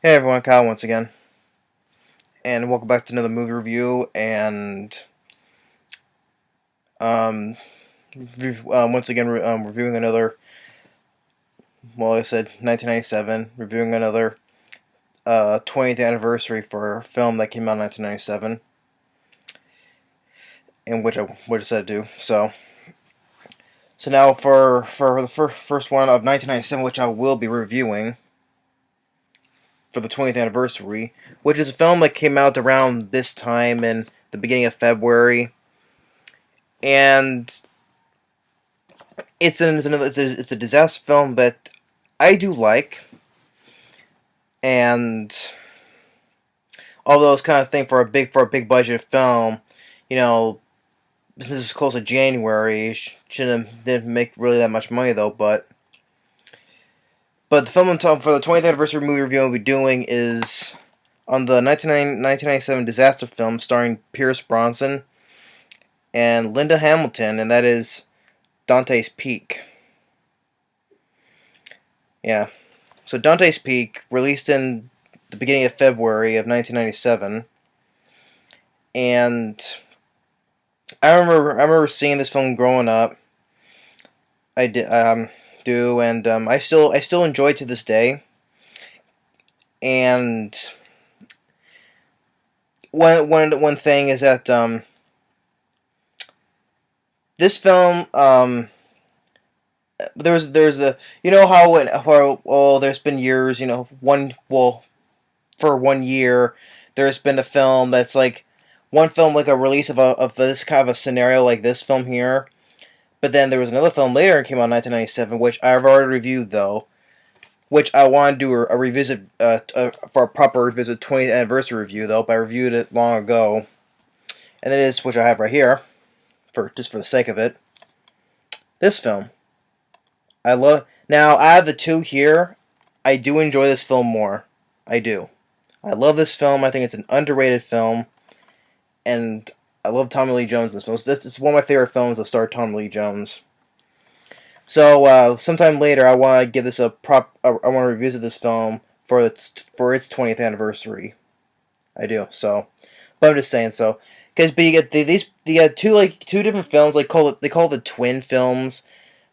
Hey everyone, Kyle once again, and welcome back to another movie review. And um, once again, reviewing another. Well, like I said 1997, reviewing another 20th anniversary for a film that came out in 1997, in which I decided to do. So now for the first one of 1997, which I will be reviewing for the 20th anniversary, which is a film that came out around this time in the beginning of February. And it's a disaster film that I do like, and although it's kind of thing for a big budget film, you know, this is close to January, didn't make really that much money though. But the film for the 20th anniversary movie review we'll be doing is on the 1997 disaster film starring Pierce Brosnan and Linda Hamilton, and that is Dante's Peak. Yeah. So Dante's Peak, released in the beginning of February of 1997, and I remember seeing this film growing up. I do, and I still enjoy it to this day. And one thing is that this film there's a, you know how there's been years, for 1 year there's been a film that's like one film, like a release of this kind of a scenario like this film here. But then there was another film later, it came out in 1997, which I've already reviewed though, which I want to do a revisit for a proper revisit 20th anniversary review though, but I reviewed it long ago, and that is, which I have right here for the sake of it, this film. I love, now I have the two here. I do enjoy this film more. I do. I love this film. I think it's an underrated film, and I love Tommy Lee Jones in this film. It's one of my favorite films that starred Tommy Lee Jones. So sometime later, I want to give this I want to revisit this film for its 20th anniversary. I do. So, but I'm just saying so, because you get you got two different films. They call it the twin films.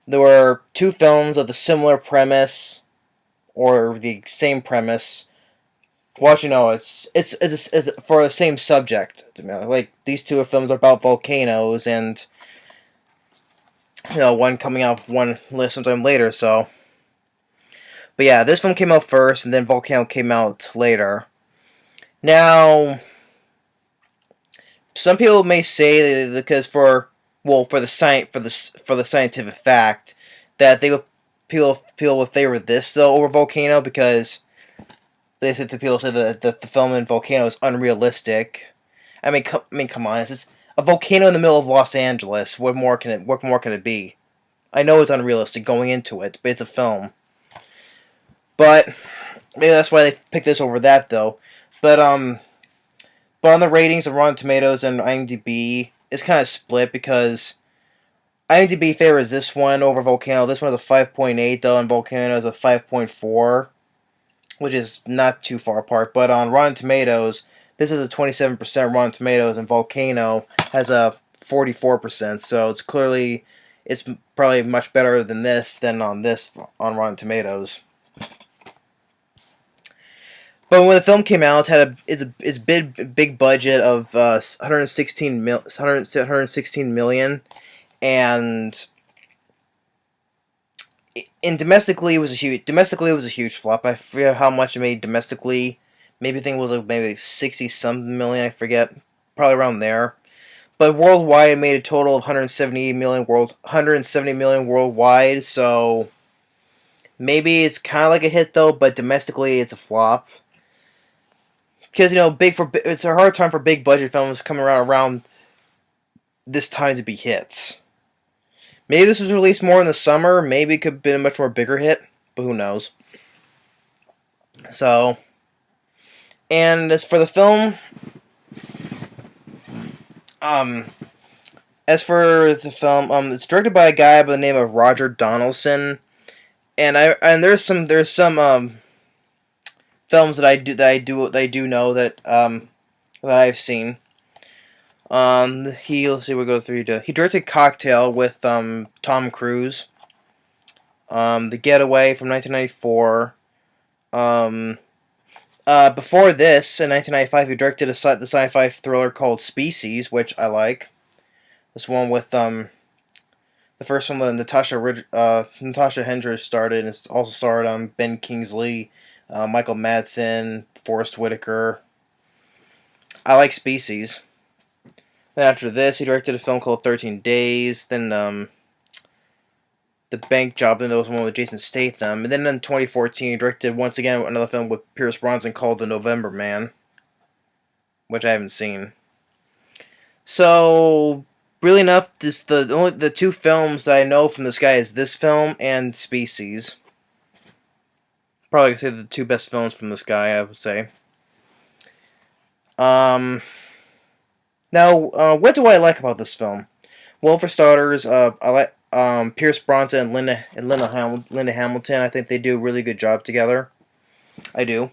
There were two films of the similar premise or the same premise. Watch, it's for the same subject. Like, these two films are about volcanoes, and one coming out one sometime later. So, but yeah, this film came out first, and then Volcano came out later. Now, some people may say that because for the scientific fact that people will favor this though over Volcano, because the people say that the film in Volcano is unrealistic. I mean, come on, it's just a volcano in the middle of Los Angeles. What more can it be? I know it's unrealistic going into it, but it's a film. But maybe that's why they picked this over that though. But on the ratings of Rotten Tomatoes and IMDb, it's kind of split, because IMDb favors this one over Volcano. This one is a 5.8 though, and Volcano is a 5.4. Which is not too far apart. But on Rotten Tomatoes, this is a 27% Rotten Tomatoes, and Volcano has a 44%. So it's probably much better than on Rotten Tomatoes. But when the film came out, its big budget of 116 million, and domestically it was a huge flop. I forget how much it made domestically. Maybe I think it was maybe 60 something million. I forget, probably around there. But worldwide, it made a total of 170 million worldwide. So maybe it's kind of like a hit though, but domestically it's a flop. Because it's a hard time for big budget films coming around this time to be hits. Maybe this was released more in the summer. Maybe it could have been a much more bigger hit, but who knows. So, and as for the film, it's directed by a guy by the name of Rodger Donaldson, and there's some film films that I do know that I've seen. Let's see, we'll go through to. He directed Cocktail with Tom Cruise. The Getaway from 1994. Um, Before this, in 1995, he directed the sci-fi thriller called Species, which I like. This one with the first one that Natasha Hendricks started, and it's also starred Ben Kingsley, Michael Madsen, Forrest Whitaker. I like Species. Then after this, he directed a film called 13 Days. Then The Bank Job. Then there was one with Jason Statham. And then in 2014, he directed once again another film with Pierce Brosnan called The November Man, which I haven't seen. So, really enough, the two films that I know from this guy is this film and Species. Probably say the two best films from this guy, I would say. Now, what do I like about this film? Well, for starters, I like Pierce Brosnan and Linda Hamilton. I think they do a really good job together. I do.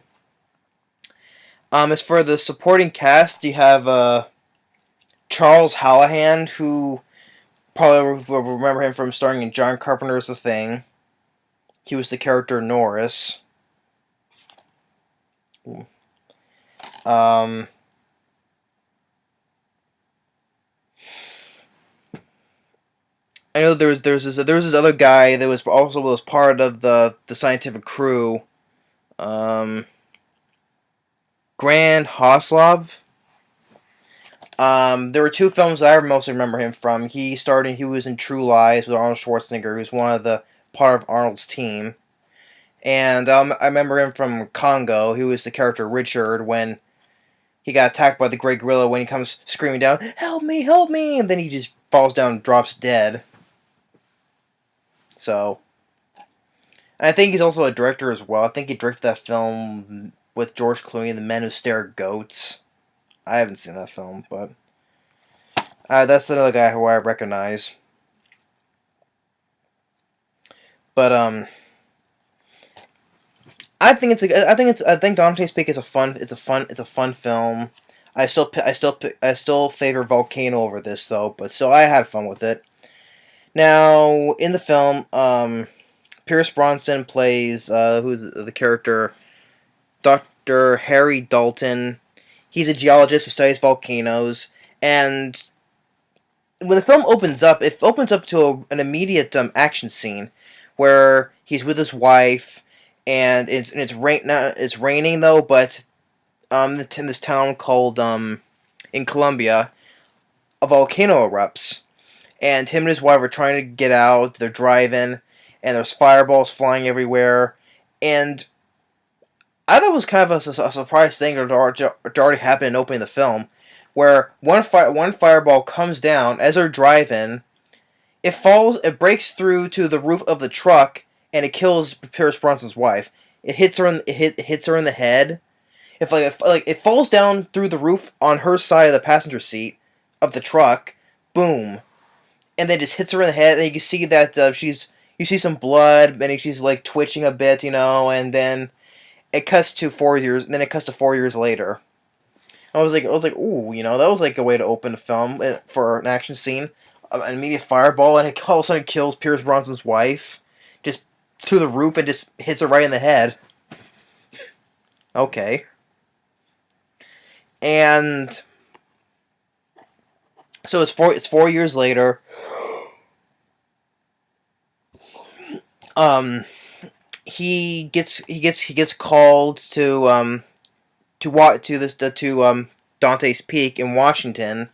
As for the supporting cast, you have Charles Hallahan, who probably will remember him from starring in John Carpenter's The Thing. He was the character Norris. I know there was this other guy that was part of the scientific crew. Grand Hoslov. There were two films I mostly remember him from. He was in True Lies with Arnold Schwarzenegger, who's one of the part of Arnold's team. And I remember him from Congo. He was the character Richard when he got attacked by the great gorilla, when he comes screaming down, "Help me, help me!" And then he just falls down and drops dead. So, and I think he's also a director as well. I think he directed that film with George Clooney, The Men Who Stare at Goats. I haven't seen that film, but that's another guy who I recognize. But I think Dante's Peak is a fun film. I still favor Volcano over this though, but still I had fun with it. Now in the film, Pierce Brosnan plays who's the character, Dr. Harry Dalton. He's a geologist who studies volcanoes, and when the film opens up, it opens up to an immediate action scene where he's with his wife, and it's raining though, but in this town called in Colombia, a volcano erupts, and him and his wife are trying to get out. They're driving, and there's fireballs flying everywhere, and I thought it was kind of a surprise thing that already happened in opening the film, where one fireball comes down as they're driving. It breaks through to the roof of the truck, and it kills Pierce Brosnan's wife. It hits her in the head. It falls down through the roof on her side of the passenger seat of the truck, boom, and then just hits her in the head. And you can see that you see some blood, and she's like twitching a bit, and then it cuts to 4 years, and then it cuts to 4 years later. I was like, ooh, that was like a way to open a film for an action scene. An immediate fireball, and it all of a sudden kills Pierce Brosnan's wife, just through the roof, and just hits her right in the head. Okay. And so it's 4 years later. He gets called to Dante's Peak in Washington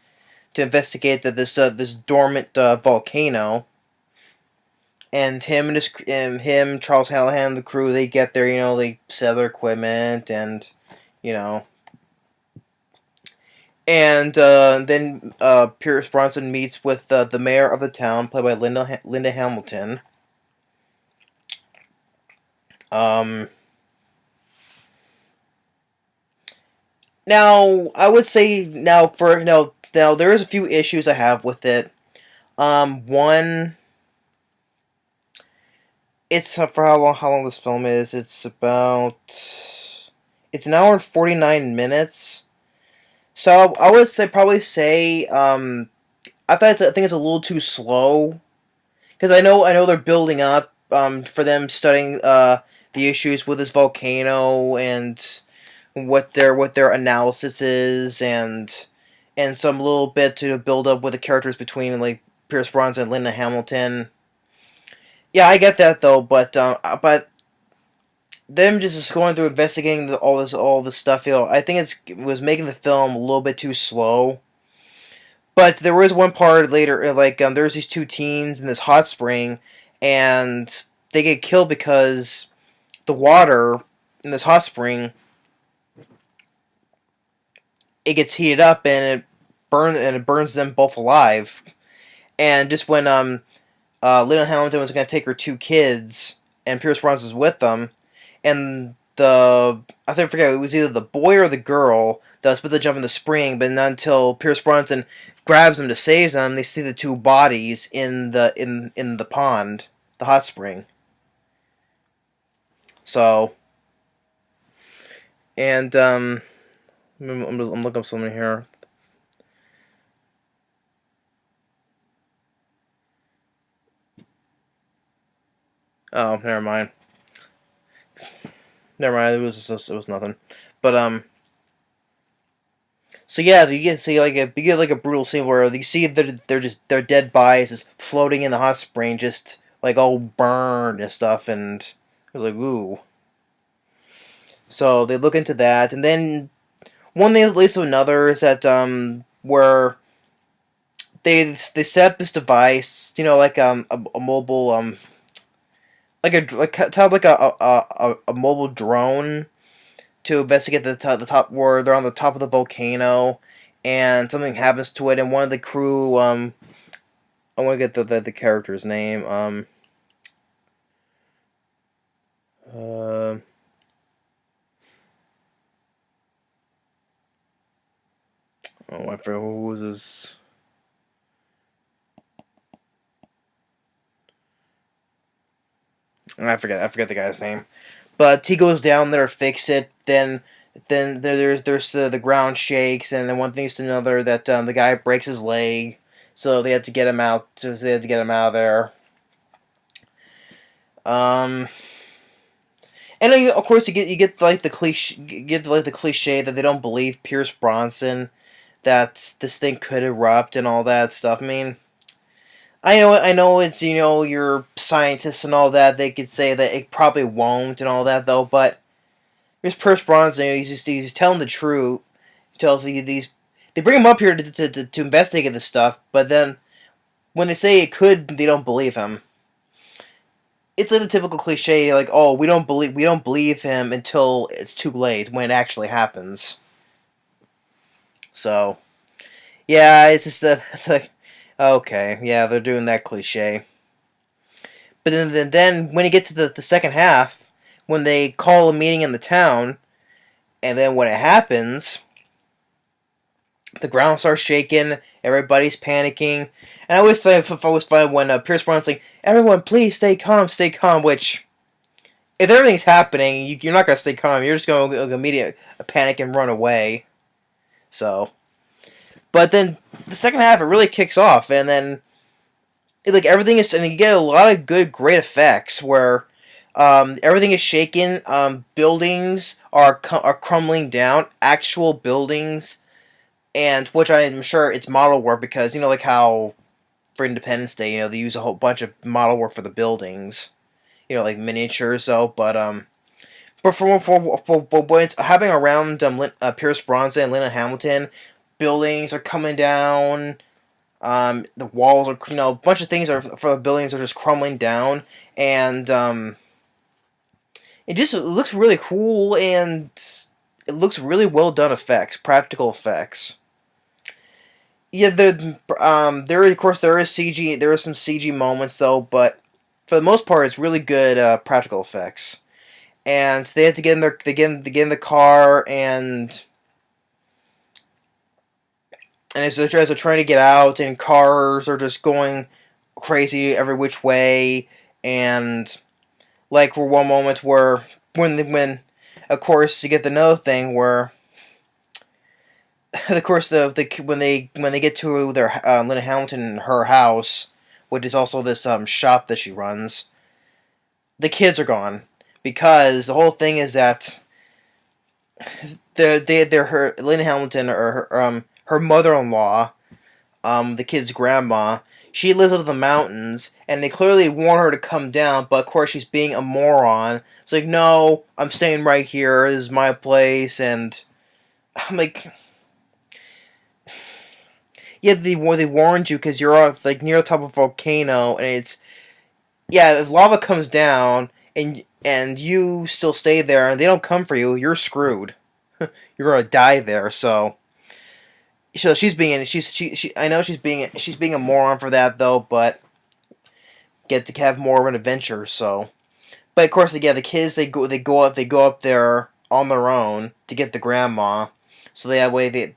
to investigate this dormant volcano. And him, Charles Hallahan, the crew, they get there. They set their equipment, and and then Pierce Brosnan meets with the mayor of the town, played by Linda Hamilton. Now I would say now there is a few issues I have with it. One, it's for how long this film is. It's about It's an hour and 49 minutes. So I would probably say I think it's a little too slow because I know they're building up for them studying the issues with this volcano and what their analysis is and some little bit to build up with the characters between like Pierce Brosnan and Linda Hamilton. Yeah, I get that though, but them just going through investigating all this stuff, I think it was making the film a little bit too slow. But there was one part later, like there's these two teens in this hot spring, and they get killed because the water in this hot spring it gets heated up and it burns them both alive. And just when Lynn Hamilton was going to take her two kids, and Pierce Brosnan was with them, and I forget, it was either the boy or the girl that was supposed to jump in the spring, but not until Pierce Brosnan grabs them to save them, they see the two bodies in the pond, the hot spring. So, and I'm looking up something here. Oh, never mind. Never mind. It was nothing. But so yeah, you get like a brutal scene where you see that they're just their dead bodies just floating in the hot spring, just like all burned and stuff, and it was like ooh. So they look into that, and then one thing leads to another is that where they set up this device, like a mobile like a mobile drone to investigate the top where they're on the top of the volcano, and something happens to it, and one of the crew I want to get the character's name uh, oh I forgot who was this. I forget the guy's name, but he goes down there to fix it. Then there's the ground shakes, and then one thing's to another that the guy breaks his leg, so they had to get him out. So they had to get him out of there. Um, and then of course you get like the cliche that they don't believe Pierce Brosnan that this thing could erupt and all that stuff. I mean, I know it's you're scientists and all that. They could say that it probably won't and all that though, but here's Pierce Brosnan. He's telling the truth. Tells these they bring him up here to investigate this stuff, but then when they say it could, they don't believe him. It's like the typical cliche, like, oh, we don't believe him until it's too late when it actually happens. So yeah, it's just it's like okay, yeah, they're doing that cliche. But then when you get to the second half, when they call a meeting in the town, and then when it happens, the ground starts shaking, everybody's panicking, and I always find when Pierce Brosnan's like, "Everyone, please stay calm." Which, if everything's happening, you're not gonna stay calm. You're just gonna immediately panic and run away. So, but then the second half it really kicks off, and then like everything is, and you get a lot of great effects where everything is shaken. Buildings are crumbling down. Actual buildings, and which I'm sure it's model work because like how for Independence Day, they use a whole bunch of model work for the buildings, like miniatures. So, but for when it's happening around Pierce Brosnan and Linda Hamilton, buildings are coming down. The walls are, a bunch of things are for the buildings are just crumbling down, and it looks really cool, and it looks really well done effects, practical effects. Yeah, there is CG, there is some CG moments though, but for the most part, it's really good practical effects. And they had to get in get in the car, and as they're trying to get out, and cars are just going crazy every which way, and like for one moment where when of course, you get another thing where, of course, when they get to their Linda Hamilton and her house, which is also this shop that she runs, the kids are gone because the whole thing is that they're her Linda Hamilton or her mother-in-law, the kid's grandma. She lives up in the mountains, and they clearly want her to come down, but of course she's being a moron. It's like, no, I'm staying right here. This is my place, and I'm like, yeah, they warned you because you're like near the top of a volcano, and it's if lava comes down and you still stay there and they don't come for you, you're screwed. You're gonna die there. So she's being she I know she's being a moron for that though, but get to have more of an adventure. So, but of course, the kids they go up there on their own to get the grandma. So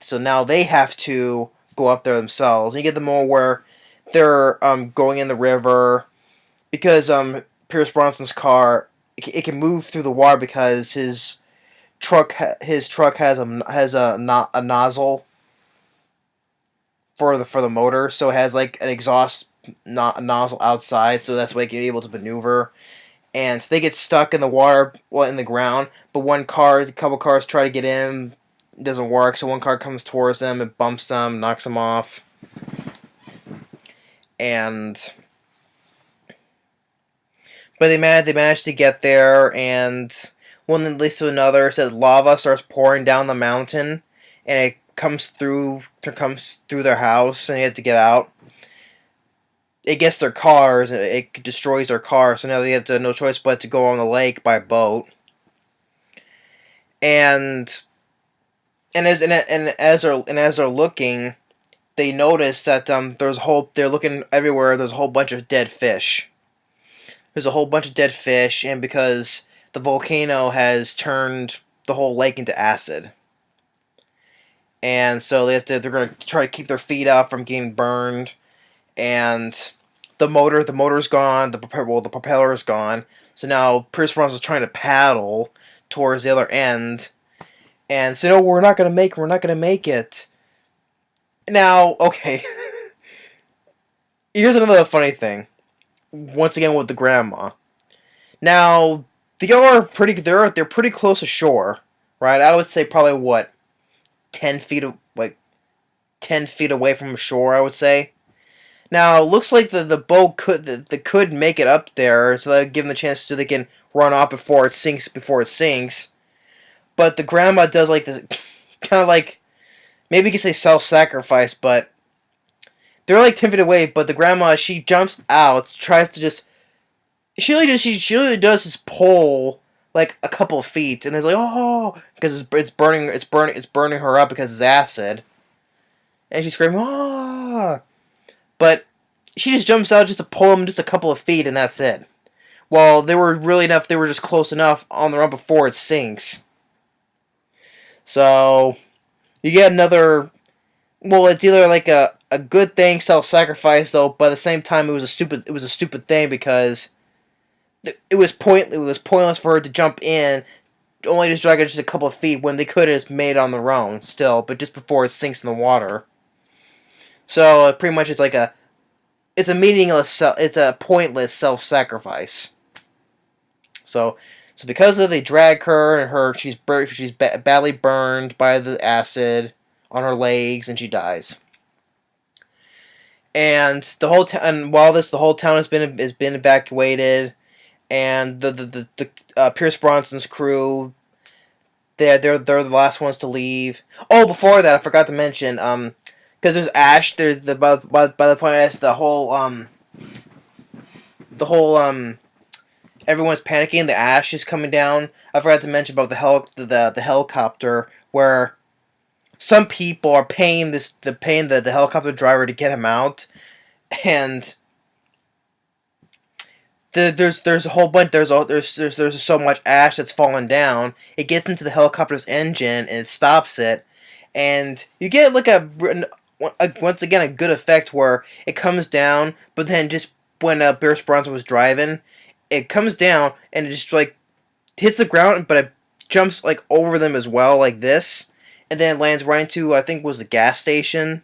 so now they have to go up there themselves. And you get the moment where they're going in the river because Pierce Brosnan's car it can move through the water because his truck has a nozzle for the motor, so it has like an exhaust nozzle outside, so that's why they can be able to maneuver. And they get stuck in the water, in the ground. But a couple cars try to get in, it doesn't work. So one car comes towards them, it bumps them, knocks them off, and but they managed to get there, and one thing leads to another. So lava starts pouring down the mountain, and it comes through their house, and they have to get out. It gets their cars, and it destroys their cars. So now they have no choice but to go on the lake by boat. And as they're looking, they notice that they're looking everywhere. There's a whole bunch of dead fish. There's a whole bunch of dead fish, and because the volcano has turned the whole lake into acid. And so they're going to try to keep their feet up from getting burned. And the motor's gone, the propeller's gone. So now Pierce Brosnan is trying to paddle towards the other end. And so, no, we're not going to make it. Now, okay. Here's another funny thing. Once again with the grandma. Now, they're pretty close ashore, right? I would say probably what 10 feet away from shore, I would say. Now, it looks like the boat could make it up there, so that would give them the chance so they can run off before it sinks. But the grandma does like this, kind of like, maybe you could say self-sacrifice, but they're like 10 feet away, but the grandma, she jumps out, tries to just, she really does just pull like a couple of feet, and it's like, oh, because it's burning her up because it's acid, and she's screaming, oh, but she just jumps out just to pull him just a couple of feet, and that's it. Well, they were just close enough on the run before it sinks. So you get another. Well, it's either like a good thing, self-sacrifice, though, but at the same time it was a stupid thing because it was pointless for her to jump in, only just drag it just a couple of feet when they could have just made it on their own still, but just before it sinks in the water. So pretty much it's a pointless self-sacrifice. So because of they drag her and she's badly burned by the acid on her legs, and she dies. And the whole town has been evacuated, and the Pierce Brosnan's crew, they're the last ones to leave. Oh, before that, I forgot to mention, because there's ash. By the point as the whole everyone's panicking. The ash is coming down. I forgot to mention about the helicopter where some people are paying the helicopter driver to get him out, and there's a whole bunch. There's so much ash that's fallen down. It gets into the helicopter's engine and it stops it, and you get like once again a good effect where it comes down, but then just when Pierce Brosnan was driving, it comes down and it just like hits the ground, but it jumps like over them as well, like this, and then lands right into, I think it was the gas station,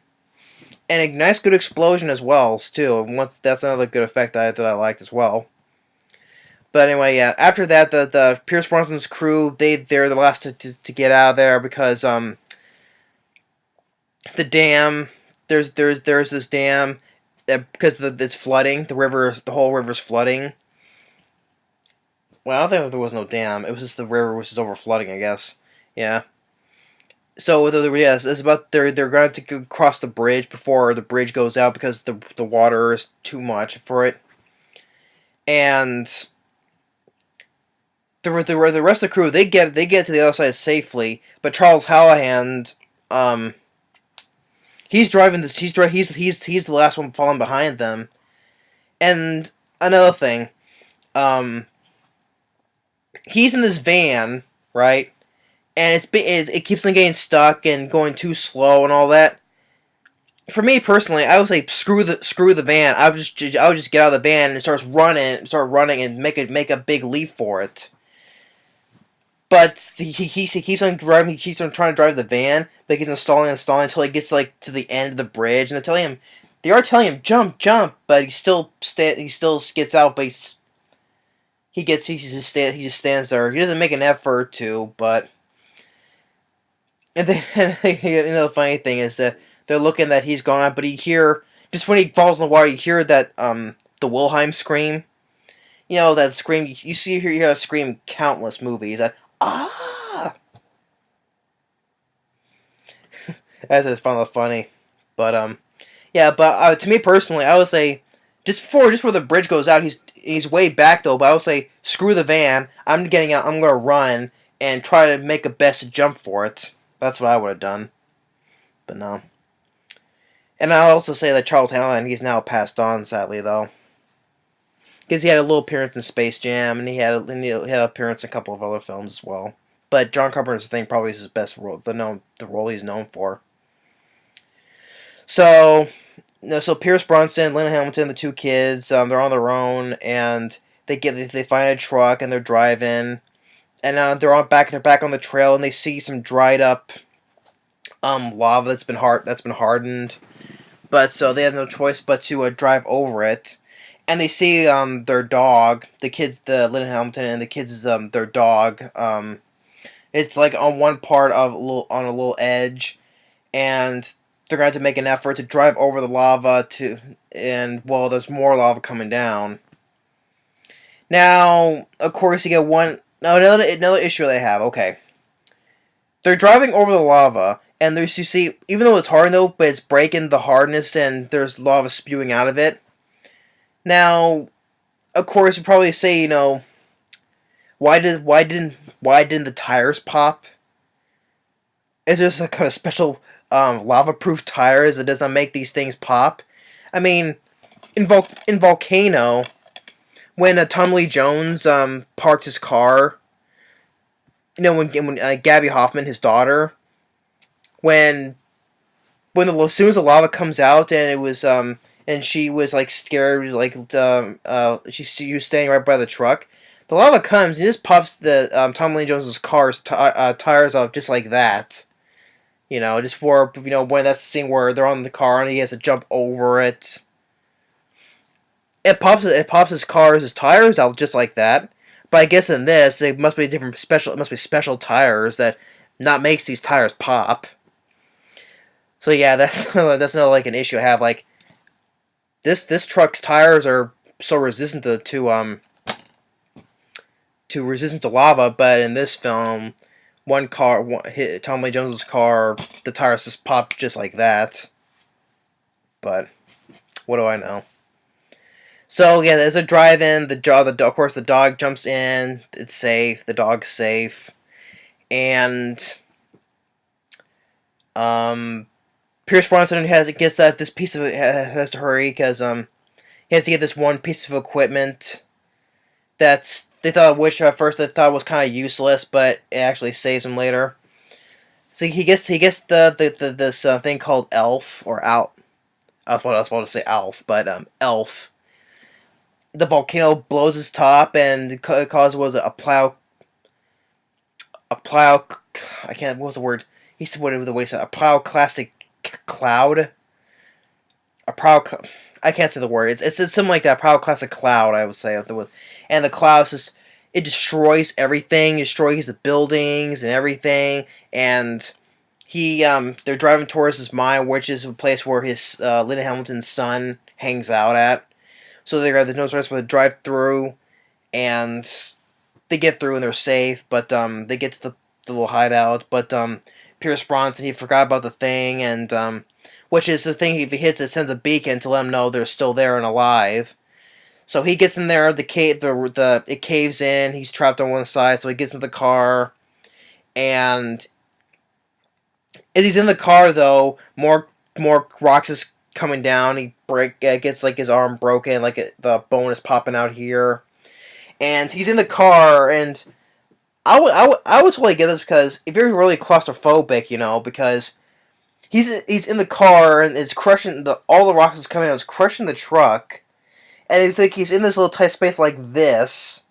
and a nice good explosion as well too. Once that's another good effect that I liked as well. But anyway, yeah. After that, the Pierce Brosnan's crew they're the last to get out of there because the dam there's this dam that because it's flooding, the whole river's flooding. Well, I don't think there was no dam. It was just the river was just over flooding, I guess. Yeah. So yes, it's about they're going to cross the bridge before the bridge goes out because the water is too much for it, and the rest of the crew they get to the other side safely, but Charles Hallahan, he's driving this he's the last one falling behind them, and another thing, he's in this van, right? And it keeps on getting stuck and going too slow and all that. For me personally, I would say screw the van. I would just get out of the van and start running and make a big leap for it. But he keeps on driving. He keeps on trying to drive the van, but he keeps installing until he gets like to the end of the bridge, and they are telling him jump, but he still gets out, but he just stands there. He doesn't make an effort to, but. And then, the funny thing is that they're looking that he's gone, but just when he falls in the water, you hear that, the Wilhelm scream. You know, that scream, you hear that scream countless movies, that, ah! That's just funny. But, yeah, but, to me personally, I would say, just before the bridge goes out, he's way back though, but I would say, screw the van, I'm getting out, I'm gonna run, and try to make a best jump for it. That's what I would have done. But no. And I'll also say that Charles Hallahan, he's now passed on, sadly, though. Because he had a little appearance in Space Jam, and he had an appearance in a couple of other films as well. But John Carpenter's Thing probably is his best role, the role he's known for. So Pierce Brosnan, Linda Hamilton, the two kids, they're on their own, and they find a truck, and they're driving. And they're back on the trail, and they see some dried up lava that's been hardened. But so they have no choice but to drive over it, and they see their dog, the kids, the Linda Hamilton and the kids, their dog. It's like on one part of on a little edge, and they're going to make an effort to drive over the lava there's more lava coming down. Now, of course, you get one. Now, another issue they have, okay. They're driving over the lava, and you see, even though it's hard though, but it's breaking the hardness, and there's lava spewing out of it. Now, of course, you probably say, why didn't the tires pop? Is there some kind of special lava-proof tires that doesn't make these things pop? I mean, in Volcano, when Tom Lee Jones parked his car, when Gabby Hoffman, his daughter, when as soon as the lava comes out, and it was and she was like scared, like she was staying right by the truck. The lava comes and just pops the Tom Lee Jones's car's tires off just like that. Just for when that's the scene where they're on the car and he has to jump over it. It pops his tires out just like that. But I guess in this, it must be special tires that not makes these tires pop. So yeah, that's not like an issue I have. Like this truck's tires are so resistant to resistant to lava, but in this film, Tom Lee Jones's car, the tires just popped just like that. But what do I know? So yeah, there's a drive-in. Of course, the dog jumps in. It's safe. The dog's safe, and Pierce Brosnan has to hurry because he has to get this one piece of equipment at first they thought was kind of useless, but it actually saves him later. So he gets this thing called Elf or Alf. I was about to say Alf, but Elf. The volcano blows its top and causes a plow. a plow. I can't. What was the word? He said what the way he said a pyroclastic cloud. A pyro. I can't say the word. It's something like that. Pyroclastic cloud. I would say and the cloud just it destroys everything. Destroys the buildings and everything. And they're driving towards his mine, which is a place where his Linda Hamilton's son hangs out at. So there's no choice but to drive through, and they get through and they're safe. But they get to the little hideout. But Pierce Brosnan, he forgot about the thing, and which is the thing. If he hits it, sends a beacon to let him know they're still there and alive. So he gets in there. It caves in. He's trapped on one side. So he gets in the car, and as he's in the car, though, more rocks is coming down. He gets like his arm broken, like the bone is popping out here, and he's in the car. And I would totally get this because if you're really claustrophobic, because he's in the car and it's crushing all the rocks is coming out, it's crushing the truck, and it's like he's in this little tight space like this,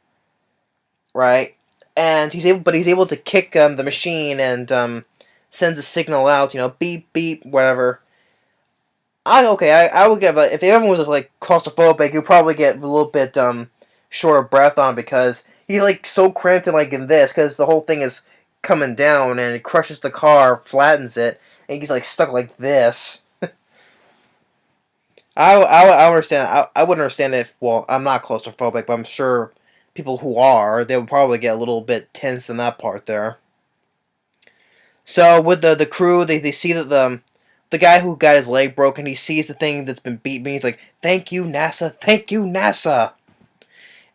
right? And he's able to kick the machine and sends a signal out, beep beep, whatever. I would get, if everyone was like claustrophobic, you'd probably get a little bit short of breath on because he's like so cramped in this because the whole thing is coming down and it crushes the car, flattens it, and he's like stuck like this. I understand. I wouldn't understand if, well, I'm not claustrophobic, but I'm sure people who are, they would probably get a little bit tense in that part there. So with the crew, they see that the guy who got his leg broken, he sees the thing that's been beaten. He's like, "Thank you, NASA. Thank you, NASA."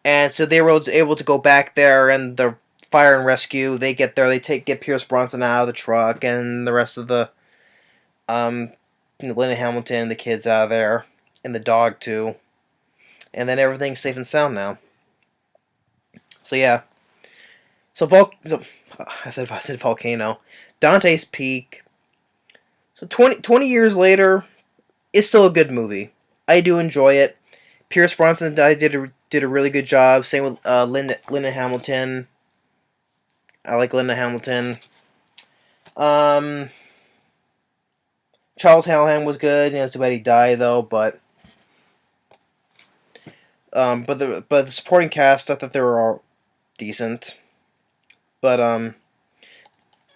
And so they were able to go back there, and the fire and rescue. They get there. They get Pierce Brosnan out of the truck, and the rest of the Linda Hamilton, the kids out of there, and the dog too. And then everything's safe and sound now. So yeah. I said volcano. Dante's Peak. So 20 years later, it's still a good movie. I do enjoy it. Pierce Brosnan did a really good job. Same with Linda Hamilton. I like Linda Hamilton. Charles Hallahan was good. It's too bad he died though. But the supporting cast, I thought they were all decent. But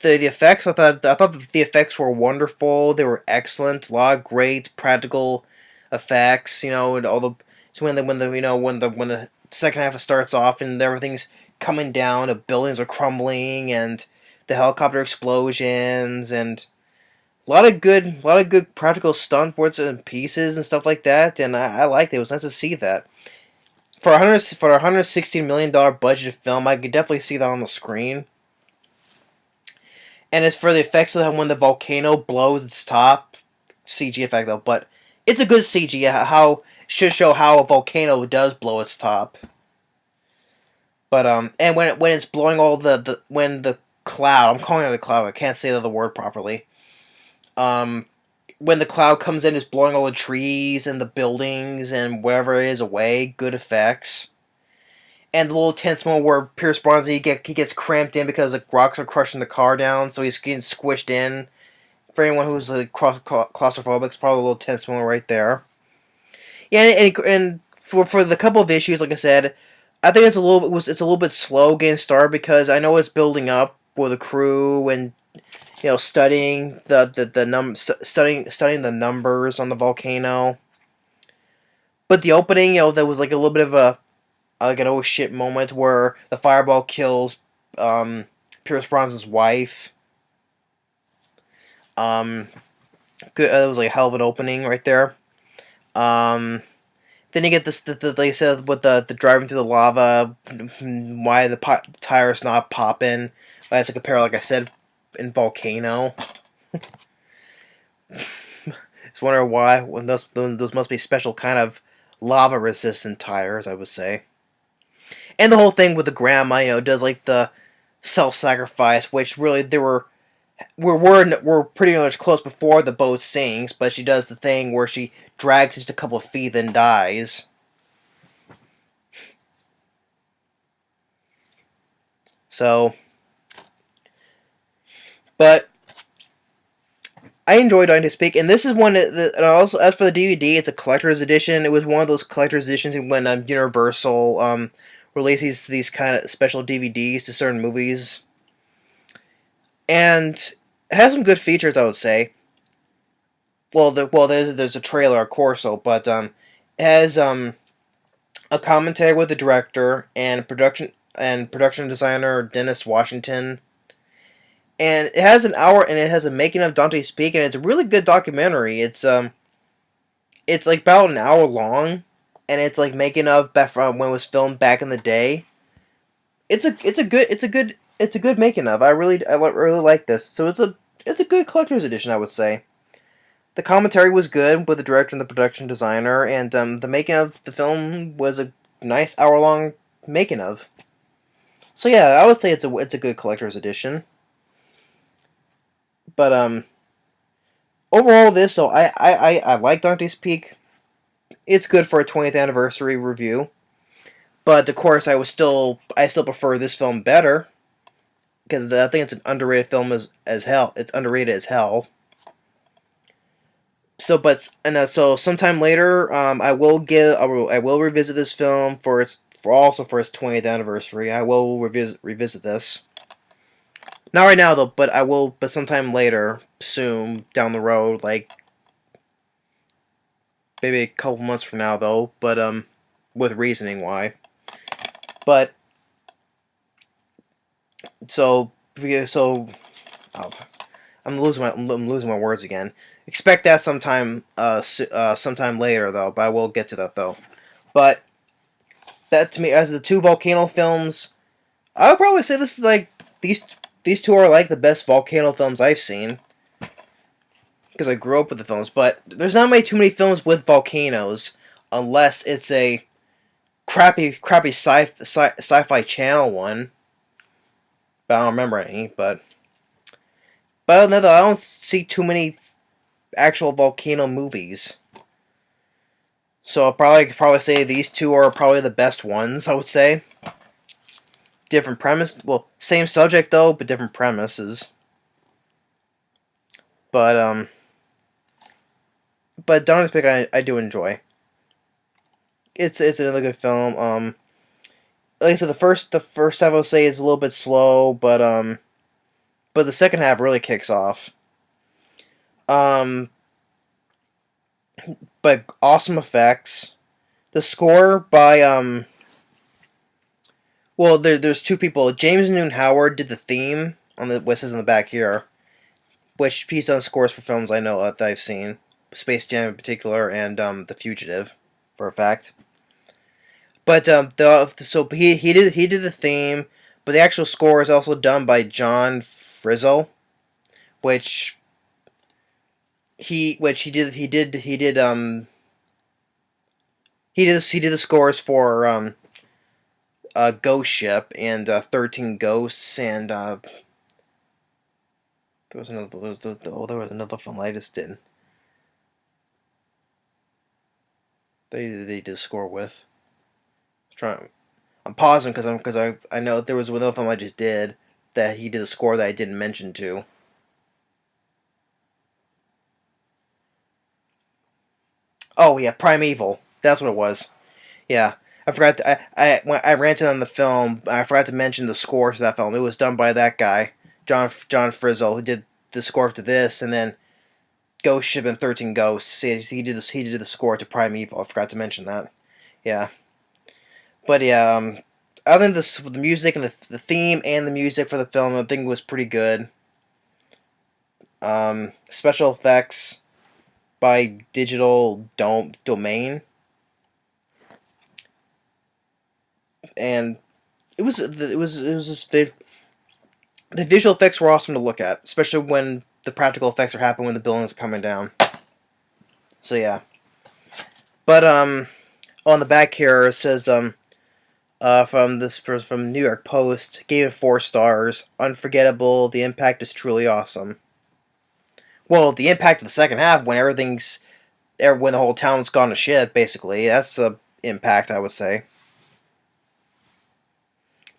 the effects, I thought that the effects were wonderful. They were excellent. A lot of great practical effects. And all the so when the second half starts off and everything's coming down, the buildings are crumbling and the helicopter explosions and a lot of good practical stunt boards and pieces and stuff like that. And I liked it. It was nice to see that. For a $116 million budget film, I could definitely see that on the screen. And as for the effects of that when the volcano blows its top, CG effect though, but it's a good CG. How should show how a volcano does blow its top. But and when it's blowing all when the cloud, I'm calling it a cloud. I can't say the word properly. When the cloud comes in, it's blowing all the trees and the buildings and whatever it is away. Good effects. And the little tense moment where Pierce Brosnan he gets cramped in because the rocks are crushing the car down, so he's getting squished in. For anyone who's claustrophobic, it's probably a little tense moment right there. Yeah, and for the couple of issues, like I said, I think it's a little bit slow getting started because I know it's building up with the crew and studying studying the numbers on the volcano. But the opening, there was like a little bit of a like an oh shit moment where the fireball kills Pierce Brosnan's wife. Good. It was like a hell of an opening right there. Then you get this, like I said, with the driving through the lava, why the tire's not popping. I have to compare, like I said, in Volcano. Just wondering why. When those must be special kind of lava resistant tires, I would say. And the whole thing with the grandma, does like the self-sacrifice, which really we're pretty much close before the boat sinks, but she does the thing where she drags just a couple of feet then dies. So But I enjoyed Dante's Peak, and this is one that also, as for the DVD, it's a collector's edition. It was one of those collector's editions when Universal releases these kind of special DVDs to certain movies, and it has some good features, I would say. There's a trailer, of course, but it has a commentary with the director and production designer Dennis Washington. And it has an hour, and it has a making of Dante's Peak, and it's a really good documentary. It's like about an hour long, and it's like making of back from when it was filmed back in the day. It's a good making of. I really like this. So it's a good collector's edition, I would say. The commentary was good with the director and the production designer, and the making of the film was a nice hour long making of. So yeah, I would say it's a good collector's edition. But overall, I like Dante's Peak. It's good for a 20th anniversary review. But of course, I still prefer this film better because I think it's an underrated film as hell. It's underrated as hell. So sometime later, I will revisit this film for its 20th anniversary. I will revisit this. Not right now though, but I will. But sometime later, soon down the road, like maybe a couple months from now though. But with reasoning why. But so oh, I'm losing my words again. Expect that sometime later though. But I will get to that though. But that to me, as the two volcano films, I would probably say this is like these two are like the best volcano films I've seen. Because I grew up with the films, but there's not too many films with volcanoes unless it's a crappy sci-fi channel one. But I don't remember any. But other than that, I don't see too many actual volcano movies. So I'll probably say these two are probably the best ones. I would say. Different premise. Well, same subject though, but different premises. But Dante's Peak I do enjoy. It's another good film. Like I said, the first half I'll say is a little bit slow, but the second half really kicks off. But awesome effects. The score by well, there's two people. James Newton Howard did the theme on the which is in the back here, which he's done scores for films I know that I've seen, Space Jam in particular, and The Fugitive, for a fact. But so he did the theme, but the actual score is also done by John Frizzell, which he did the scores for Ghost Ship and 13 Ghosts, and there was another film I just did. They did the score with. I'm pausing because I know there was another film I just did that he did the score that I didn't mention to. Oh yeah, Primeval. That's what it was. Yeah. I forgot. When I ranted on the film, I forgot to mention the score to that film. It was done by that guy, John Frizzell, who did the score to this, and then Ghost Ship and 13 Ghosts. He did this. He did the score to Primeval. I forgot to mention that. Yeah, but yeah. Other than this, the music and the theme and the music for the film, I think it was pretty good. Special effects by Digital Domain. And it was just the visual effects were awesome to look at, especially when the practical effects are happening when the buildings are coming down. So yeah, but on the back here it says from this person from New York Post, gave it 4 stars. Unforgettable. The impact is truly awesome. Well, the impact of the second half when when the whole town's gone to shit, basically, that's the impact I would say.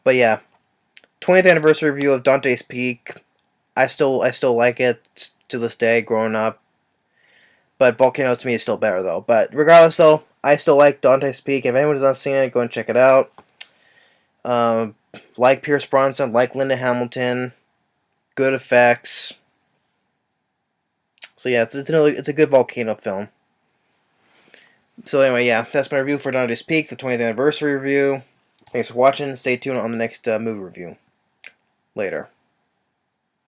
But yeah, 20th anniversary review of Dante's Peak. I still like it to this day, growing up. But Volcano to me is still better though. But regardless though, I still like Dante's Peak. If anyone has not seen it, go and check it out. Like Pierce Brosnan, like Linda Hamilton, good effects. So yeah, it's a good volcano film. So anyway, yeah, that's my review for Dante's Peak, the 20th anniversary review. Thanks for watching. Stay tuned on the next movie review. Later.